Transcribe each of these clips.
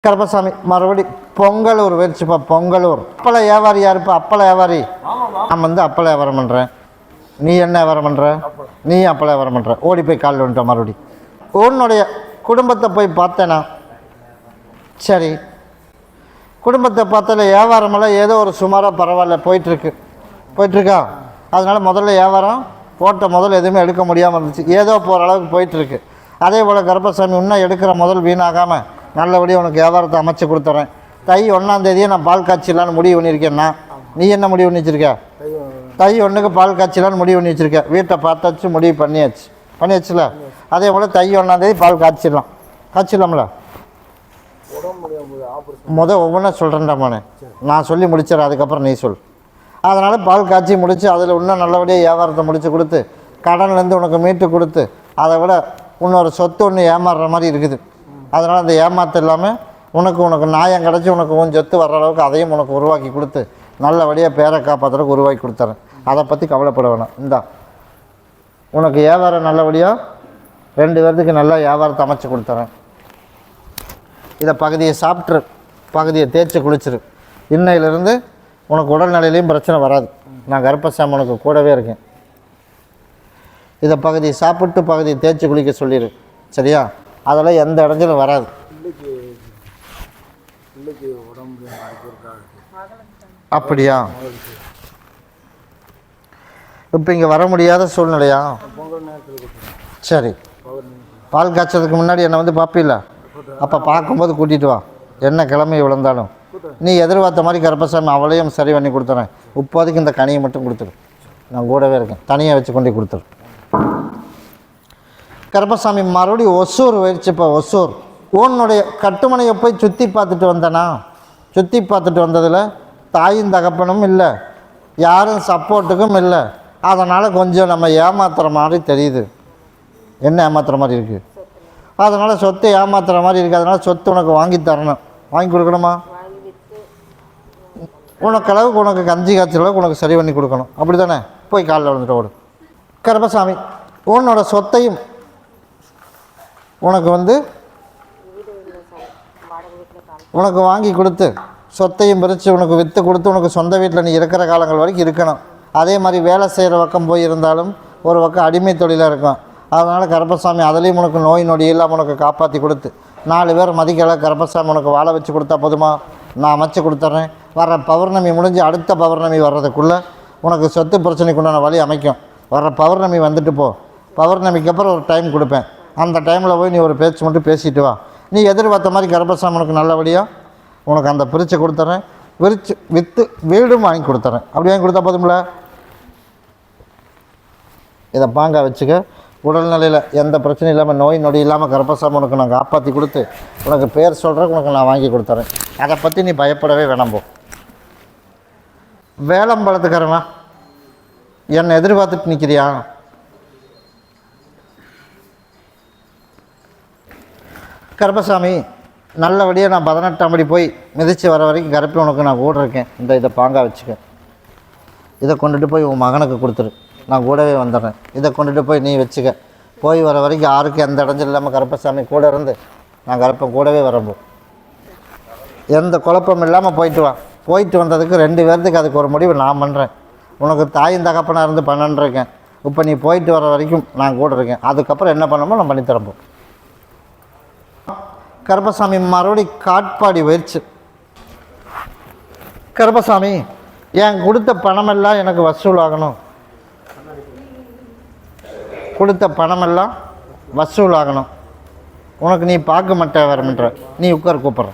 கருப்பசாமி மறுபடி பொங்கலூர் வச்சுப்பா. பொங்கலூர் அப்பள வியாபாரி யாருப்பா? அப்பள வியாபாரி. நான் வந்து அப்பள வியாபாரம் பண்ணுறேன். நீ என்ன வியாபாரம் பண்ணுற? நீ அப்பள வியாபாரம் பண்ணுற. ஓடி போய் காலில் வந்துட்ட. மறுபடி உன்னுடைய குடும்பத்தை போய் பார்த்தேனா? சரி, குடும்பத்தை பார்த்தால வியாபாரமெல்லாம் ஏதோ ஒரு சுமாராக பரவாயில்ல போயிட்டுருக்கா. அதனால் முதல்ல வியாபாரம் போட்ட முதல் எதுவுமே எடுக்க முடியாமல் இருந்துச்சு. ஏதோ போகிற அளவுக்கு போயிட்டுருக்கு. அதே போல் கருப்பசாமி இன்னும் எடுக்கிற முதல் வீணாகாமல் நல்லபடியாக உனக்கு வியாபாரத்தை அமைச்சு கொடுத்துட்றேன். தை 1ஆம் தேதியே நான் பால் காய்ச்சிடலான்னு முடிவு பண்ணியிருக்கேன்னா, நீ என்ன முடிவு பண்ணி வச்சுருக்க? தை 1க்கு பால் காய்ச்சிடலான்னு முடிவு பண்ணி வச்சுருக்க. வீட்டை பார்த்தாச்சு, முடிவு பண்ணியாச்சுல. அதே போல் தை 1ஆம் தேதி பால் காய்ச்சிடலாம்ல. ஒவ்வொன்றா சொல்கிறேன்டா மோனே, நான் சொல்லி முடிச்சிடறேன், அதுக்கப்புறம் நீ சொல். அதனால் பால் காய்ச்சி முடித்து அதில் இன்னும் நல்லபடியாக வியாபாரத்தை முடித்து கொடுத்து கடன்லேருந்து உனக்கு மீட்டு கொடுத்து அதை விட இன்னொரு சொத்து ஒன்று ஏமாறுற மாதிரி இருக்குது. அதனால் அந்த ஏமாற்று இல்லாமல் உனக்கு நியாயம் கிடச்சி உனக்கு கொஞ்சம் சொத்து வர்ற அளவுக்கு அதையும் உனக்கு உருவாக்கி கொடுத்து நல்லபடியாக பேரை காப்பாற்றுறதுக்கு உருவாக்கி கொடுத்துறேன். அதை பற்றி கவலைப்பட வேணாம். இந்தா உனக்கு வியாபாரம் நல்லபடியாக 2 பேர்த்துக்கு நல்லா வியாபாரத்தை அமைச்சு கொடுத்துறேன். இதை பகுதியை சாப்பிட்ரு, பகுதியை தேய்ச்சி குளிச்சிரு. இன்னையிலேருந்து உனக்கு உடல்நிலையிலையும் பிரச்சனை வராது. நான் கருப்பசாமி உனக்கு கூடவே இருக்கேன். இதை பகுதியை சாப்பிட்டு பகுதியை தேய்ச்சி குளிக்க சொல்லிடு, சரியா? அதெல்லாம் எந்த இடைஞ்சலும் வராது. அப்படியா? இப்போ இங்கே வர முடியாத சூழ்நிலையா? சரி, பால் காய்ச்சதுக்கு முன்னாடி என்னை வந்து பார்ப்பில்ல, அப்போ பார்க்கும்போது கூட்டிகிட்டு வா. என்ன கிழமை விழுந்தாலும் நீ எதிர்பார்த்த மாதிரி கருப்பசாமி அவளையும் சரி பண்ணி கொடுத்துறேன். இப்போதைக்கு இந்த கனியை மட்டும் கொடுத்துரு, நான் கூடவே இருக்கேன். தனியாக வச்சு கொண்டு கொடுத்துரு. கருப்பசாமி மறுபடியும் ஒசூர் போயிடுச்சுப்பா. ஒசூர் உன்னுடைய கட்டுமனையை போய் சுற்றி பார்த்துட்டு வந்தேனா? சுற்றி பார்த்துட்டு வந்ததில் தாயும் தகப்பனும் இல்லை, யாரும் சப்போர்ட்டுக்கும் இல்லை. அதனால் கொஞ்சம் நம்ம ஏமாத்துகிற மாதிரி தெரியுது. என்ன ஏமாத்துகிற மாதிரி இருக்குது? அதனால் சொத்தை ஏமாத்துகிற மாதிரி இருக்குது. அதனால் சொத்து உனக்கு வாங்கி தரணும். வாங்கி கொடுக்கணுமா? உனக்களவுக்கு உனக்கு கஞ்சி காய்ச்சல் அளவுக்கு உனக்கு சரி பண்ணி கொடுக்கணும். அப்படி தானே? போய் காலில் விழுந்துட்டு ஓடு. கருப்பசாமி உன்னோட சொத்தையும் உனக்கு வாங்கி கொடுத்து சொத்தையும் பிரித்து உனக்கு விற்று கொடுத்து உனக்கு சொந்த வீட்டில் நீ இருக்கிற காலங்கள் வரைக்கும் இருக்கணும். அதே மாதிரி வேலை செய்கிற பக்கம் போயிருந்தாலும் ஒரு பக்கம் அடிமை தொழிலாக இருக்கும். அதனால் கருப்பசாமி அதுலேயும் உனக்கு நோய் நொடி இல்லாமல் உனக்கு காப்பாற்றி கொடுத்து 4 பேர் மதிக்கலை கருப்பசாமி உனக்கு வாழ வச்சு கொடுத்தா போதுமா? நான் அமைச்சு கொடுத்துட்றேன். வர்ற பௌர்ணமி முடிஞ்சு அடுத்த பௌர்ணமி வர்றதுக்குள்ளே உனக்கு சொத்து பிரச்சனைக்கு உண்டான வழி அமைக்கும். வர்ற பௌர்ணமி வந்துட்டு போ. பௌர்ணமிக்கு அப்புறம் ஒரு டைம் கொடுப்பேன். அந்த டைமில் போய் நீ ஒரு பேச்சு மட்டும் பேசிட்டு வா. நீ எதிர்பார்த்த மாதிரி கருப்பசாமி உனக்கு நல்லபடியாக உனக்கு அந்த பிரித்து கொடுத்துட்றேன். விற்று வீடும் வாங்கி கொடுத்துட்றேன். அப்படி வாங்கி கொடுத்தா போதும்ல? இதை பாங்க வச்சுக்க. உடல்நிலையில் எந்த பிரச்சனையும் இல்லாமல் நோய் நொடி இல்லாமல் கருப்பசாமி உனக்கு நான் காப்பாற்றி கொடுத்து உனக்கு பேர் சொல்கிறேன், உனக்கு நான் வாங்கி கொடுத்துறேன். அதை பற்றி நீ பயப்படவே வேணாம். போ. வேலம்பழத்துக்காரமா என்னை எதிர்பார்த்துட்டு நிற்கிறியா? கருப்பசாமி நல்லபடியாக நான் 18ஆம் படி போய் மிதித்து வர வரைக்கும் கருப்பி உனக்கு நான் கூட இருக்கேன். இதை பாங்கா வச்சுக்க. இதை கொண்டுட்டு போய் உன் மகனுக்கு கொடுத்துரு, நான் கூடவே வந்துடுறேன். இதை கொண்டுட்டு போய் நீ வச்சுக்க. போய் வர வரைக்கும் யாருக்கும் எந்த இடைஞ்சல் இல்லாமல் கருப்பசாமி கூட இருந்து நான் கருப்பன் கூடவே வரப்போ எந்த குழப்பம் இல்லாமல் போயிட்டு வா. போயிட்டு வந்ததுக்கு 2 பேர்த்துக்கு அதுக்கு ஒரு முடிவு நான் பண்ணுறேன். உனக்கு தாயும் தகப்பனாக இருந்து பண்ணன்றிருக்கேன். இப்போ நீ போயிட்டு வர வரைக்கும் நான் கூட இருக்கேன். அதுக்கப்புறம் என்ன பண்ணணுமோ நான் பண்ணித்தரப்போம். கருப்பசாமி மறுபடி காட்பாடி போயிடுச்சு. கருப்பசாமி என் கொடுத்த பணமெல்லாம் எனக்கு வசூலாகணும். கொடுத்த பணமெல்லாம் வசூலாகணும். உனக்கு நீ பார்க்க மாட்டேன் வரமுன்ற நீ உட்கார் கூப்பிட்ற.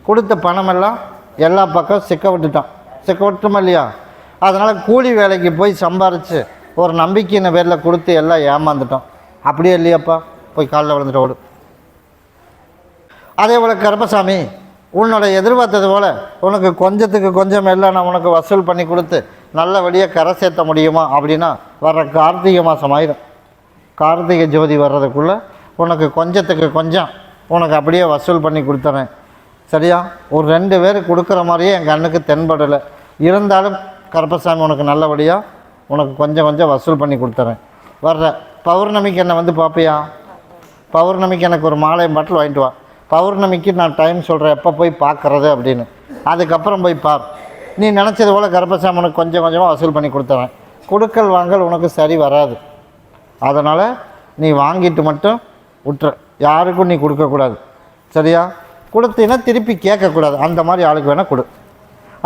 கொடுத்த பணமெல்லாம் எல்லா பக்கம் சிக்க விட்டுட்டோமா இல்லையா? அதனால் கூலி வேலைக்கு போய் சம்பாரித்து ஒரு நம்பிக்கையின் பேரில் கொடுத்து எல்லாம் ஏமாந்துட்டோம். அப்படியே இல்லையாப்பா? போய் காலில் விழுந்துட்டு ஓடு. அதே போல் கருப்பசாமி உன்னோட எதிர்பார்த்தது போல் உனக்கு கொஞ்சத்துக்கு கொஞ்சம் எல்லாம் நான் உனக்கு வசூல் பண்ணி கொடுத்து நல்லபடியாக கரை சேர்த்த முடியுமா அப்படின்னா வர்ற கார்த்திகை மாதம் ஆயிடும். கார்த்திகை ஜோதி வர்றதுக்குள்ளே உனக்கு கொஞ்சத்துக்கு கொஞ்சம் உனக்கு அப்படியே வசூல் பண்ணி கொடுத்துறேன், சரியா? ஒரு 2 பேர் கொடுக்குற மாதிரியே என் கண்ணுக்கு தென்படலை. இருந்தாலும் கருப்பசாமி உனக்கு நல்லபடியாக உனக்கு கொஞ்சம் கொஞ்சம் வசூல் பண்ணி கொடுத்துறேன். வர்ற பௌர்ணமிக்கு என்னை வந்து பார்ப்பியா? பௌர்ணமிக்கு எனக்கு ஒரு மாலை பாட்டில் வாங்கிட்டு வா. பௌர்ணமிக்கு நான் டைம் சொல்கிறேன் எப்போ போய் பார்க்குறது அப்படின்னு. அதுக்கப்புறம் போய் பார். நீ நினச்சது போல் கர்ப்பசாமி உனக்கு கொஞ்சம் கொஞ்சமாக வசூல் பண்ணி கொடுத்துறேன். கொடுக்கல் வாங்கல் உனக்கு சரி வராது. அதனால் நீ வாங்கிட்டு மட்டும் விட்டுற, யாருக்கும் நீ கொடுக்கக்கூடாது. சரியா? கொடுத்தீங்கன்னா திருப்பி கேட்கக்கூடாது. அந்த மாதிரி ஆளுக்கு வேணால் கொடு.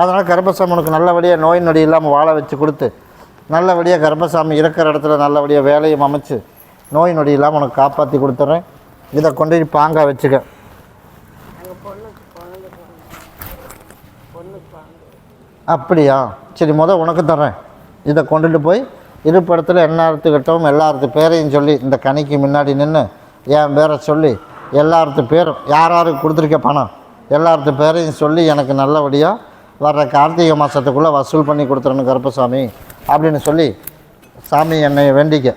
அதனால் கர்ப்பசாமி உனக்கு நல்லபடியாக நோய் நொடி இல்லாமல் வாழ வச்சு கொடுத்து, நல்லபடியாக கர்ப்பசாமி இருக்கிற இடத்துல நல்லபடியாக வேலையும் அமைச்சு நோய் நொடி இல்லாமல் உனக்கு காப்பாற்றி கொடுத்துட்றேன். இதை கொண்டு பாங்கா வச்சுக்க. அப்படியா? சரி, உனக்கு தர்றேன். இதை கொண்டுட்டு போய் இருப்பிடத்தில் எல்லாத்துக்கிட்டவும் எல்லாத்து பேரையும் சொல்லி இந்த கனிக்கு முன்னாடி நின்று என் பேரை சொல்லி எல்லாத்து பேரும் யார் யாருக்கு கொடுத்துருக்க பணம் எல்லாத்து பேரையும் சொல்லி எனக்கு நல்லபடியாக வர்ற கார்த்திகை மாதத்துக்குள்ளே வசூல் பண்ணி கொடுத்துறணும் கருப்பசாமி அப்படின்னு சொல்லி சாமி என்னை வேண்டிக்க.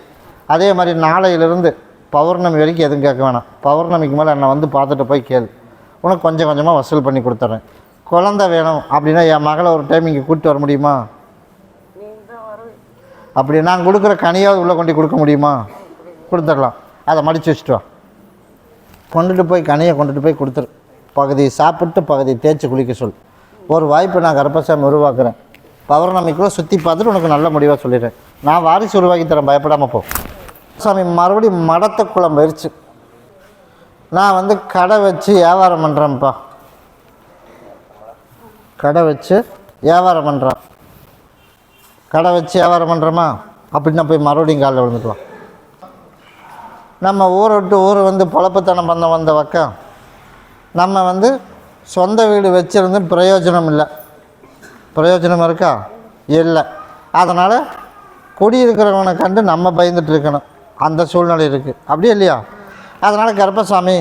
அதே மாதிரி நாளையிலிருந்து பௌர்ணமி வரைக்கும் எதுவும் கேட்க வேணாம். பௌர்ணமிக்கு மேலே என்னை வந்து பார்த்துட்டு போய் கேளு. உனக்கு கொஞ்சம் கொஞ்சமாக வசூல் பண்ணி கொடுத்துட்றேன். குழந்தை வேணும் அப்படின்னா என் மகளை ஒரு டைம் இங்கே கூப்பிட்டு வர முடியுமா? அப்படி நான் கொடுக்குற கனியாவது உள்ளே கொண்டு கொடுக்க முடியுமா? கொடுத்துடலாம். அதை மடித்து வச்சுட்டு வா. கொண்டுட்டு போய் கனியை கொண்டுட்டு போய் கொடுத்துரு. பகுதி சாப்பிட்டு பகுதி தேய்ச்சி குளிக்க சொல். ஒரு வாய்ப்பு நான் கருப்பசாமி உருவாக்குறேன். பௌர்ணமிக்குள்ளே சுற்றி பார்த்துட்டு உனக்கு நல்ல முடிவாக சொல்லிடுறேன். நான் வாரிசு உருவாக்கி தரேன், பயப்படாமல் போ. சாமி மறுபடியும் மடத்த குளம் போயிடுச்சு. நான் வந்து கடை வச்சு வியாபாரம் பண்ணுறேன்ப்பா. கடை வச்சு வியாபாரம் பண்ணுறான். கடை வச்சு வியாபாரம் பண்ணுறோமா அப்படின்னா போய் மறுபடியும் காலில் விழுந்துக்குவோம். நம்ம ஊரை விட்டு ஊர் வந்து பொழப்புத்தனம் பண்ண வந்த பக்கம் நம்ம வந்து சொந்த வீடு வச்சுருந்து பிரயோஜனம் இல்லை. பிரயோஜனம் இருக்கா? இல்லை. அதனால் குடியிருக்கிறவனை கண்டு நம்ம பயந்துட்டு இருக்கணும். அந்த சூழ்நிலை இருக்குது. அப்படியே இல்லையா? அதனால் கருப்பசாமி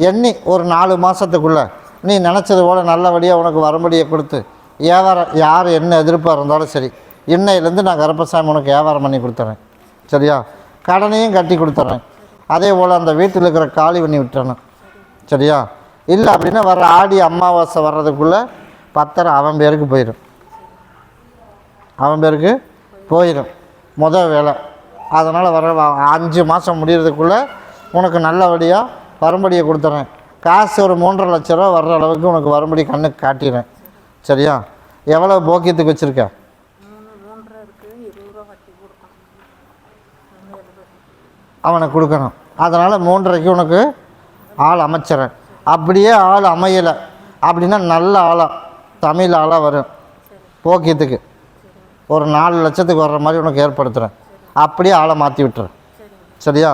எண்ணி ஒரு 4 மாதத்துக்குள்ளே நீ நினச்சது போல் நல்லபடியாக உனக்கு வரும்படியை கொடுத்து வியாபாரம் யார் என்ன எதிர்ப்பாக இருந்தாலும் சரி, இன்னையிலேருந்து நான் கருப்பசாமி உனக்கு வியாபாரம் பண்ணி கொடுத்துறேன். சரியா? கடனையும் கட்டி கொடுத்துட்றேன். அதே போல் அந்த வீட்டில் இருக்கிற காலி பண்ணி விட்டுறணும். சரியா? இல்லை அப்படின்னா வர ஆடி அமாவாசை வர்றதுக்குள்ளே பத்திரம் அவன் பேருக்கு போயிடும். அவன் பேருக்கு போயிடும் முதல் வேலை. அதனால் வர 5 மாதம் முடிகிறதுக்குள்ளே உனக்கு நல்லபடியாக வரும்படியை கொடுத்துட்றேன். காசு ஒரு 3.5 லட்ச ரூபா வர்ற அளவுக்கு உனக்கு வரும்படி கண்ணுக்கு காட்டிடுறேன். சரியா? எவ்வளோ போக்கியத்துக்கு வச்சுருக்க? அவனை கொடுக்கணும். அதனால் 3.5க்கு உனக்கு ஆள் அமைச்சிறேன். அப்படியே ஆள் அமையலை அப்படின்னா நல்ல ஆளாக தமிழ் ஆளாக வரும் போக்கியத்துக்கு. ஒரு 4 லட்சத்துக்கு வர்ற மாதிரி உனக்கு ஏற்படுத்துகிறேன். அப்படியே ஆளை மாற்றி விட்டுறேன். சரியா?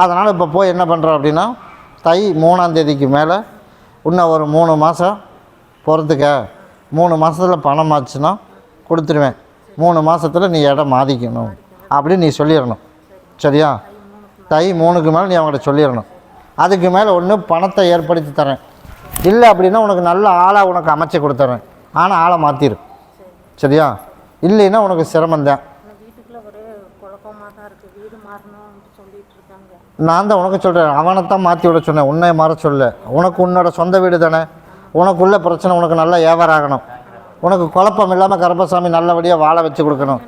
அதனால் இப்போ போய் என்ன பண்ணுறேன் அப்படின்னா தை 3ஆம் தேதிக்கு மேலே இன்னும் ஒரு 3 மாதம் பொறுத்துக்க. 3 மாதத்தில் பணம் ஆச்சுன்னா கொடுத்துருவேன். 3 மாதத்தில் நீ இடம் மாற்றிக்கணும் அப்படின்னு நீ சொல்லிடணும். சரியா? தை 3க்கு மேலே நீ அவங்கள்ட்ட சொல்லிடணும். அதுக்கு மேலே ஒன்று பணத்தை ஏற்படுத்தி தரேன். இல்லை அப்படின்னா உனக்கு நல்ல ஆளாக உனக்கு அமைச்சு கொடுத்துட்றேன். ஆனால் ஆளை மாற்றிடு. சரியா? இல்லைன்னா உனக்கு சிரமந்தான். நான் தான் உனக்கு சொல்கிறேன், அவனைத்தான் மாற்றி விட சொன்னேன், உன்னை மாற சொல்ல. உனக்கு உன்னோட சொந்த வீடு தானே, உனக்குள்ள பிரச்சனை உனக்கு நல்லா வியாபாரம் ஆகணும். உனக்கு குழப்பம் இல்லாமல் கருப்பசாமி நல்லபடியாக வாழ வச்சு கொடுக்கணும்.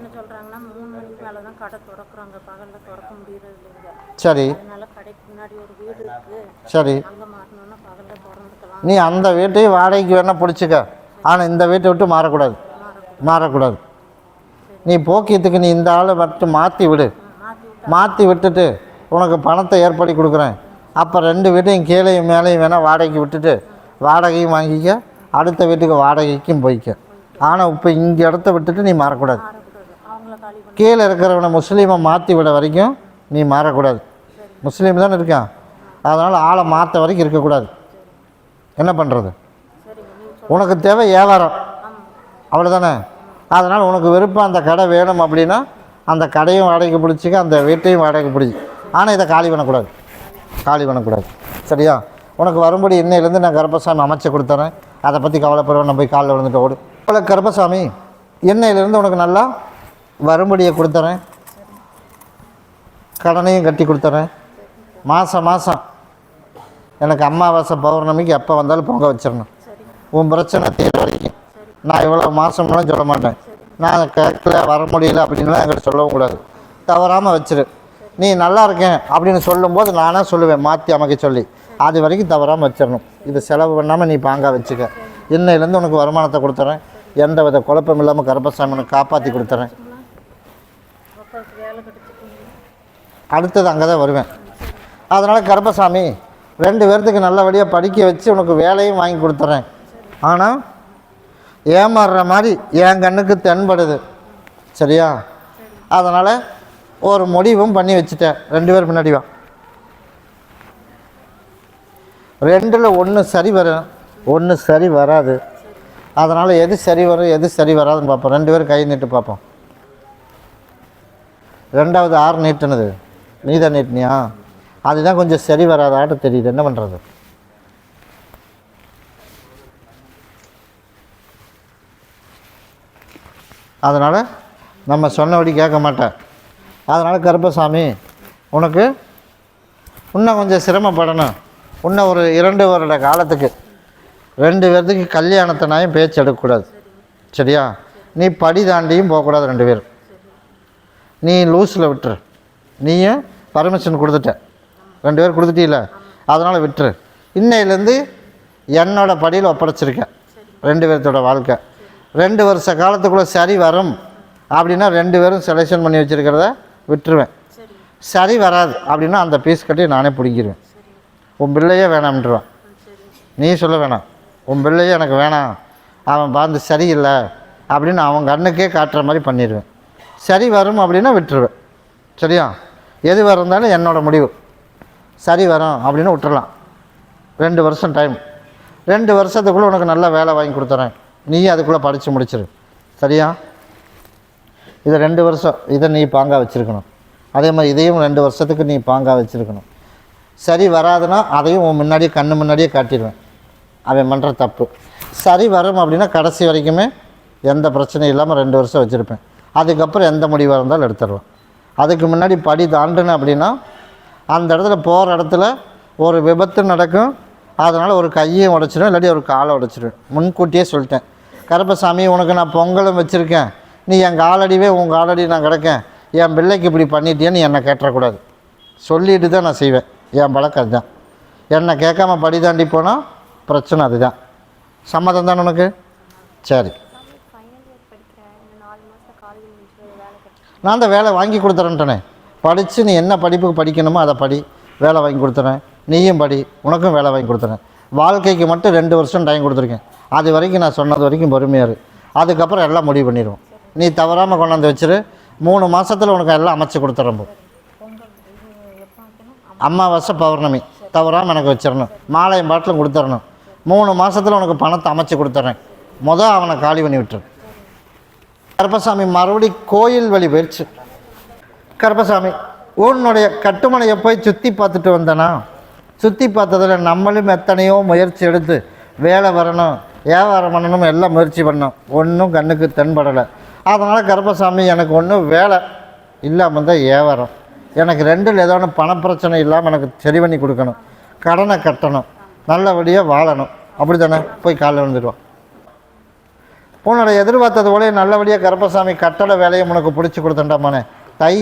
சரி சரி, நீ அந்த வீட்டையும் வாடகைக்கு வேணால் பிடிச்சிக்க. ஆனால் இந்த வீட்டை விட்டு மாறக்கூடாது. மாறக்கூடாது. நீ போக்கியத்துக்கு நீ இந்த ஆளை மட்டும் மாற்றி விடு. மாற்றி விட்டுட்டு உனக்கு பணத்தை ஏற்படுத்தி கொடுக்குறேன். அப்போ 2 வீட்டையும் கீழையும் மேலேயும் வேணால் வாடகைக்கு விட்டுட்டு வாடகையும் வாங்கிக்க, அடுத்த வீட்டுக்கு வாடகைக்கும் போய்க்க. ஆனால் இப்போ இங்கே இடத்த விட்டுட்டு நீ மாறக்கூடாது. கீழே இருக்கிறவனை முஸ்லீமை மாற்றி விட வரைக்கும் நீ மாறக்கூடாது. முஸ்லீம் தானே இருக்கான், அதனால் ஆளை மாற்ற வரைக்கும் இருக்கக்கூடாது. என்ன பண்ணுறது? உனக்கு தேவை வியாபாரம், அவ்வளோதானே. அதனால் உனக்கு விருப்பம் அந்த கடை வேணும் அப்படின்னா அந்த கடையும் வாடகைக்கு பிடிச்சிக்க, அந்த வீட்டையும் வாடகைக்கு பிடிச்சி. ஆனால் இதை காலி பண்ணக்கூடாது. காலி பண்ணக்கூடாது. சரியா? உனக்கு வரும்படி இன்னையிலேருந்து நான் கருப்பசாமி அமைச்சு கொடுத்துறேன். அதை பற்றி கவலைப்படுவேன். நான் போய் காலில் விழுந்துட்டு ஓடு. அவ்வளோ கருப்பசாமி இன்னையிலேருந்து உனக்கு நல்லா வரும்படியை கொடுத்துறேன். கடனையும் கட்டி கொடுத்துறேன். மாதம் எனக்கு அமாவாசை பௌர்ணமிக்கு எப்போ வந்தாலும் பொங்க வச்சிடணும். உன் பிரச்சனை தீர வரைக்கும். நான் இவ்வளோ மாதம்லாம் சொல்ல மாட்டேன். நான் கேட்கல வர முடியல அப்படின்லாம் என்கிட்ட சொல்லவும் கூடாது. தவறாமல் வச்சிரு. நீ நல்லா இருக்கேன் அப்படின்னு சொல்லும்போது நானாக சொல்லுவேன் மாற்றி அமைக்க சொல்லி. அது வரைக்கும் தவறாமல் வச்சிடணும். இது செலவு பண்ணாமல் நீ பாங்காக வச்சுக்க. இன்னையிலேருந்து உனக்கு வருமானத்தை கொடுத்துறேன், எந்த வித குழப்பம் இல்லாமல் கருப்பசாமி உனக்கு காப்பாற்றி கொடுத்துறேன். அடுத்தது அங்கே தான் வருவேன். அதனால் கருப்பசாமி 2 பேர்த்துக்கு நல்லபடியாக படிக்க வச்சு உனக்கு வேலையும் வாங்கி கொடுத்துட்றேன். ஆனால் ஏமாறுற மாதிரி என் கண்ணுக்கு தென்படுது. சரியா? அதனால் ஒரு முடிவும் பண்ணி வச்சுட்டேன். 2 பேர் முன்னாடி வா. 2ல் 1 சரி வரும், 1 சரி வராது. அதனால் எது சரி வரும் எது சரி வராதுன்னு பார்ப்போம். 2 பேர் கை நீட்டு பார்ப்போம். 2வது 6 நீட்டுனது நீ தான் நீட்டினியா? அதுதான் கொஞ்சம் சரி வராதாட்டு தெரியுது. என்ன பண்ணுறது? அதனால் நம்ம சொன்னபடி கேட்க மாட்டேன். அதனால் கருப்பசாமி உனக்கு இன்னும் கொஞ்சம் சிரமப்படணும். இன்னும் ஒரு 2 வருட காலத்துக்கு 2 பேர்த்துக்கு கல்யாணத்தினாயும் பேச்சு எடுக்கக்கூடாது. சரியா? நீ படி தாண்டியும் போகக்கூடாது. 2 பேரும் நீ லூஸில் விட்டுரு. நீயும் பர்மிஷன் கொடுத்துட்ட, 2 பேர் கொடுத்துட்டீல, அதனால் விட்டுரு. இன்னையிலேருந்து என்னோட படியில் ஒப்படைச்சிருக்கேன் 2 பேர்த்தோட வாழ்க்கை. 2 வருஷ காலத்துக்குள்ளே சரி வரும் அப்படின்னா 2 பேரும் செலெக்ஷன் பண்ணி வச்சுருக்கிறத விட்டுருவேன். சரி வராது அப்படின்னா அந்த பீஸ் கட்டி நானே பிடிங்கிடுவேன். உன் பிள்ளையே வேணாம்ன்றான். நீ சொல்ல வேணாம், உன் பிள்ளையே எனக்கு வேணாம், அவன் பார்த்து சரியில்லை அப்படின்னு அவன் கண்ணுக்கே காட்டுற மாதிரி பண்ணிடுவேன். சரி வரும் அப்படின்னா விட்டுருவேன். சரியா? எது இருந்தாலும் என்னோடய முடிவு. சரி வரும் அப்படின்னு விட்டுறலாம். 2 வருஷம் டைம். 2 வருஷத்துக்குள்ளே உனக்கு நல்ல வேலை வாங்கி கொடுத்துறேன். நீயும் அதுக்குள்ளே படித்து முடிச்சிரு. சரியா? இதை 2 வருஷம் இதை நீ பாங்காக வச்சுருக்கணும். அதே மாதிரி இதையும் 2 வருஷத்துக்கு நீ பாங்காக வச்சுருக்கணும். சரி வராதுன்னா அதையும் உன் முன்னாடியே கண்ணு முன்னாடியே காட்டிடுவேன். அவன் பண்ணுற தப்பு. சரி வரும் அப்படின்னா கடைசி வரைக்குமே எந்த பிரச்சனையும் இல்லாமல் 2 வருஷம் வச்சுருப்பேன். அதுக்கப்புறம் எந்த முடிவாக இருந்தாலும் எடுத்துடுவேன். அதுக்கு முன்னாடி படி தாண்டுன்னு அப்படின்னா அந்த இடத்துல போகிற இடத்துல ஒரு விபத்து நடக்கும். அதனால் ஒரு கையை உடைச்சிடுவேன், இல்லாட்டி ஒரு காலை உடைச்சிடுவேன். முன்கூட்டியே சொல்லிட்டேன். கருப்பசாமி உனக்கு நான் பொங்கலும் வச்சுருக்கேன், நீ என் காலடிவே உன் காலடி நான் கிடக்கேன், என் பிள்ளைக்கு இப்படி பண்ணிட்டேன்னு என்னை கேட்டக்கூடாது. சொல்லிட்டு தான் நான் செய்வேன். என் பழக்கம் அதுதான். என்னை கேட்காம படி தாண்டி போனால் பிரச்சனை. அதுதான். சம்மதம் தானே உனக்கு? சரி, நான் தான் வேலை வாங்கி கொடுத்துறேன்ட்டனே. படித்து நீ என்ன படிப்புக்கு படிக்கணுமோ அதை படி, வேலை வாங்கி கொடுத்துறேன். நீயும் படி, உனக்கும் வேலை வாங்கி கொடுத்துறேன். வாழ்க்கைக்கு மட்டும் 2 வருஷம் டைம் கொடுத்துருக்கேன். அது வரைக்கும் நான் சொன்னது வரைக்கும் பொறுமையாரு. அதுக்கப்புறம் எல்லாம் முடிவு பண்ணிடுவோம். நீ தவறாமல் கொண்டாந்து வச்சிரு. 3 மாதத்தில் உனக்கு எல்லாம் அமைச்சு கொடுத்துறேன். அமாவாசை பௌர்ணமி தவறாமல் எனக்கு வச்சிடணும். மாலையும் பாட்டிலும் கொடுத்துடணும். 3 மாதத்தில் உனக்கு பணத்தை அமைச்சு கொடுத்துட்றேன். அவனை காலி பண்ணி விட்டுரு. கருப்பசாமி மறுபடி கோயில் வழி போயிடுச்சு. கருப்பசாமி உன்னுடைய கட்டுமனையை போய் சுற்றி பார்த்துட்டு வந்தேனா? சுற்றி பார்த்ததில் நம்மளும் எத்தனையோ முயற்சி எடுத்து வேலை வரணும், வியாபாரம் பண்ணணும், எல்லாம் முயற்சி பண்ணோம். ஒன்றும் கண்ணுக்கு தென்படலை. அதனால் கருப்பசாமி எனக்கு ஒன்றும் வேலை இல்லாமல் தான் வியாபாரம். எனக்கு 2ல் ஏதோ ஒன்று பணப்பிரச்சனை இல்லாமல் எனக்கு சரி பண்ணி கொடுக்கணும், கடனை கட்டணும், நல்லபடியாக வாழணும். அப்படி தானே? போய் காலையில் வந்துடுவான். உன்னோட எதிர்பார்த்தது போல நல்லபடியாக கருப்பசாமி கட்டளை வேலையை உனக்கு பிடிச்சி கொடுத்தேன்டாமானே. தை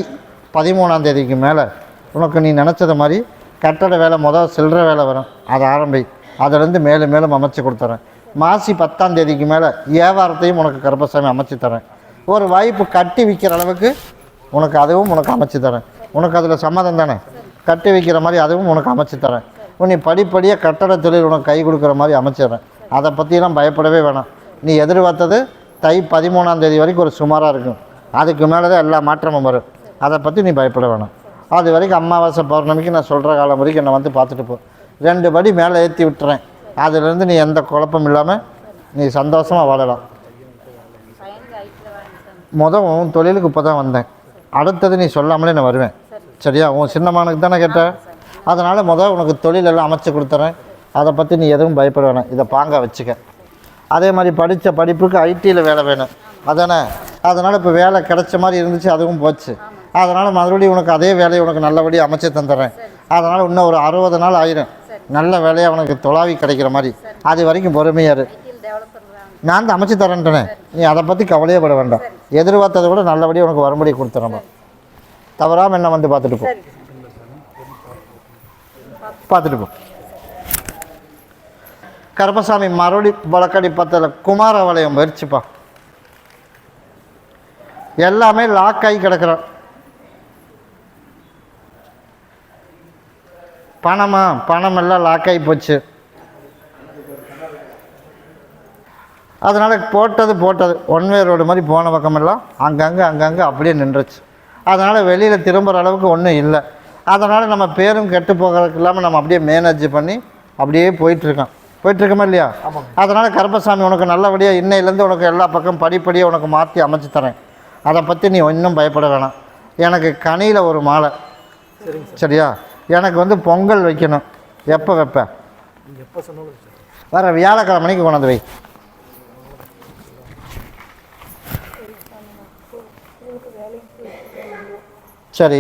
13ஆம் தேதிக்கு மேலே உனக்கு நீ நினச்சது மாதிரி கட்டளை வேலை சில்லற வேலை வரும். அதை ஆரம்பி. அதிலேருந்து மேலும் மேலும் அமைச்சு கொடுத்துறேன். மாசி 10ஆம் தேதிக்கு மேலே வியாபாரத்தையும் உனக்கு கருப்பசாமி அமைச்சு தரேன். ஒரு வாய்ப்பு கட்டி விற்கிற அளவுக்கு உனக்கு அதுவும் உனக்கு அமைச்சு தரேன். உனக்கு அதில் சம்மதம் தானே? கட்டி வைக்கிற மாதிரி அதுவும் உனக்கு அமைச்சு தரேன். நீ படிப்படியாக கட்டட தொழில் உனக்கு கை கொடுக்குற மாதிரி அமைச்சிடுறேன். அதை பற்றிலாம் பயப்படவே வேணாம். நீ எதிர்பார்த்தது தை 13ஆம் தேதி வரைக்கும் ஒரு சுமாராக இருக்கும். அதுக்கு மேலே தான் எல்லா மாற்றமும் வரும். அதை பற்றி நீ பயப்பட வேணாம். அது வரைக்கும் அமாவாசை பௌர்ணமிக்கு நான் சொல்கிற காலம் வரைக்கும் என்னை வந்து பார்த்துட்டு போ. 2 படி மேலே ஏற்றி விட்டுறேன். அதிலேருந்து நீ எந்த குழப்பம் இல்லாமல் நீ சந்தோஷமாக வாழலாம். உன் தொழிலுக்கு இப்போ தான் வந்தேன். அடுத்தது நீ சொல்லாமலே நான் வருவேன். சரியா? உன் சின்னமானுக்கு தானே கேட்டேன். அதனால் உனக்கு தொழிலெல்லாம் அமைச்சு கொடுத்துறேன். அதை பற்றி நீ எதுவும் பயப்பட வேணாம். இதை பாங்க வச்சுக்க. அதே மாதிரி படித்த படிப்புக்கு ஐடியில் வேலை வேணும் அதானே? அதனால் இப்போ வேலை கிடைச்ச மாதிரி இருந்துச்சு, அதுவும் போச்சு. அதனால் மறுபடியும் உனக்கு அதே வேலையை உனக்கு நல்லபடியாக அமைச்சு தந்துடுறேன். அதனால் இன்னும் ஒரு 60 நாள் ஆயிரும் நல்ல வேலையாக உனக்கு தொலாவி கிடைக்கிற மாதிரி. அது வரைக்கும் பொறுமையாரு. நான் தான் அமைச்சு தரேன்ட்டேனே. நீ அதை பற்றி கவலையே பட வேண்டாம். எதிர்பார்த்ததை விட நல்லபடியாக உனக்கு வரும்படி கொடுத்துறேன். தவறாமல் என்ன வந்து பார்த்துட்டு போ. பார்த்துட்டு போ. கருப்பசாமி மறுபடி வழக்கடி பத்தில் குமார வளையம் வரிச்சுப்பா. எல்லாமே லாக் ஆகி கிடக்குறோம். பணம் எல்லாம் லாக் ஆகி போச்சு. அதனால் போட்டது ஒன்வே ரோடு மாதிரி போன பக்கமெல்லாம் அங்கங்கே அப்படியே நின்றுச்சு. அதனால் வெளியில் திரும்புகிற அளவுக்கு ஒன்றும் இல்லை. அதனால் நம்ம பேரும் கெட்டு போகிறதுக்கு இல்லாமல் நம்ம அப்படியே மேனேஜ் பண்ணி அப்படியே போயிட்டுருக்கோமா இல்லையா? அதனால் கருப்பசாமி உனக்கு நல்லபடியாக இன்னையிலேருந்து உனக்கு எல்லா பக்கம் படிப்படியாக உனக்கு மாற்றி அமைச்சு தரேன். அதை பற்றி நீ இன்னும் பயப்பட வேணாம். எனக்கு கனியில் ஒரு மாலை, சரியா? எனக்கு வந்து பொங்கல் வைக்கணும். எப்போ வைப்பேன்? வர வியாழக்கிழமைக்கு கொண்டாந்து வை. சரி,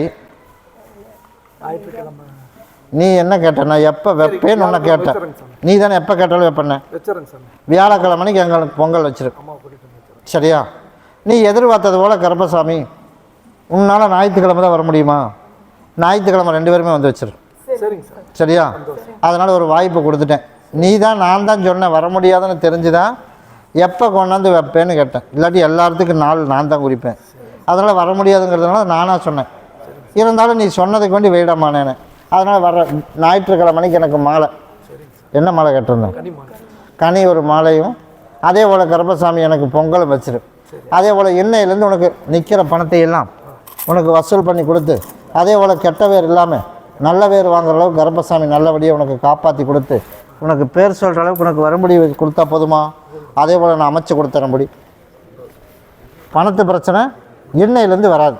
நீ என்ன கேட்ட? நான் எப்போ வைப்பேன்னு ஒன்று கேட்டேன். நீ தானே எப்போ கேட்டாலும் வைப்பேன்னு. வியாழக்கிழமைக்கு எங்களுக்கு பொங்கல் வச்சிரு, சரியா? நீ எதிர்பார்த்தது போல் கருப்பசாமி உன்னால் ஞாயிற்றுக்கிழமை தான் வர முடியுமா? ஞாயிற்றுக்கிழமை 2 பேருமே வந்து வச்சிரு, சரியா? அதனால் ஒரு வாய்ப்பு கொடுத்துட்டேன். நான் தான் சொன்னேன் வர முடியாதுன்னு தெரிஞ்சுதான் எப்போ கொண்டாந்து வைப்பேன்னு கேட்டேன். இல்லாட்டி எல்லாத்துக்கும் நாள் நான் தான் குறிப்பேன். அதனால் வர முடியாதுங்கிறதுனால நானாக சொன்னேன். இருந்தாலும் நீ சொன்னதுக்கு வேண்டி வெயிடமானேன்னு. அதனால் வர ஞாயிற்றுக்கிழமைக்கு எனக்கு மாலை, என்ன மாலை கேட்டிருந்தேன்? கனி ஒரு மாலையும், அதே போல் கருப்பசாமி எனக்கு பொங்கலும் வச்சிரு. அதே போல் இன்னையிலேருந்து உனக்கு நிற்கிற பணத்தை எல்லாம் உனக்கு வசூல் பண்ணி கொடுத்து, அதே போல் கெட்ட பேர் இல்லாமல் நல்ல பேர் வாங்குற அளவுக்கு கருப்பசாமி நல்லபடியாக உனக்கு காப்பாற்றி கொடுத்து உனக்கு பேர் சொல்கிற அளவுக்கு உனக்கு வரும்படி கொடுத்தா போதுமா? அதே போல் நான் அமைச்சு கொடுத்துறபடி. பணத்து பிரச்சனை இன்னையிலேருந்து வராது,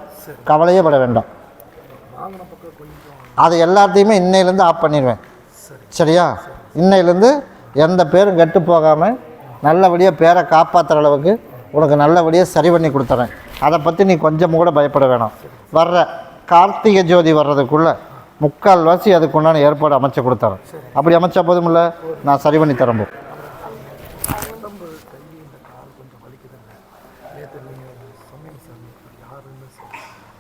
கவலையே பட வேண்டாம். அது எல்லாத்தையுமே இன்னையிலேருந்து ஆஃப் பண்ணிடுவேன், சரியா? இன்னையிலேருந்து எந்த பேரும் கெட்டு போகாமல் நல்லபடியாக பேரை காப்பாற்றுற அளவுக்கு உனக்கு நல்லபடியாக சரி பண்ணி கொடுத்துறேன். அதை பற்றி நீ கொஞ்சம் கூட பயப்பட வேணாம். வர்ற கார்த்திகை ஜோதி வர்றதுக்குள்ளே 3/4 அதுக்கு உண்டான ஏற்பாடு அமைச்சு கொடுத்துறேன். அப்படி அமைச்சா போதும் இல்லை, நான் சரி பண்ணி தரம்போ.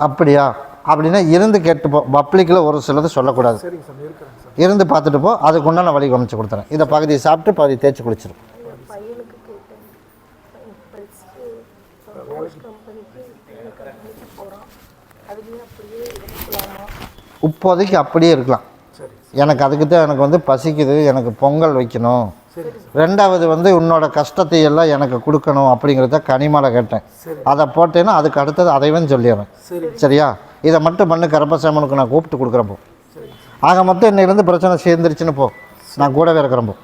அப்படியா? அப்படின்னா இருந்து கேட்டுப்போ. பப்ளிக்கில் ஒரு சிலது சொல்லக்கூடாது. இருந்து பார்த்துட்டு போ, அதுக்கு உண்டான வழி அமைச்சு கொடுத்துறேன். இதை பகுதியை சாப்பிட்டு பகுதி தேய்ச்சி குளிச்சிடும். இப்போதைக்கு அப்படியே இருக்கலாம். எனக்கு அதுக்கு தான் எனக்கு வந்து பசிக்குது, எனக்கு பொங்கல் வைக்கணும். 2வது வந்து உன்னோட கஷ்டத்தை எல்லாம் எனக்கு கொடுக்கணும் அப்படிங்கிறத கனிமாலை கேட்டேன். அதை போட்டேன்னா அதுக்கு அடுத்தது அதைவன் சொல்லிடுறேன், சரியா? இதை மட்டும் பண்ணு. கருப்பசாமனுக்கு நான் கூப்பிட்டு கொடுக்குறப்போ ஆக மொத்தம் இன்னையிலேருந்து பிரச்சனை சேர்ந்துருச்சுன்னு போ, நான் கூடவே இருக்கிறப்போ.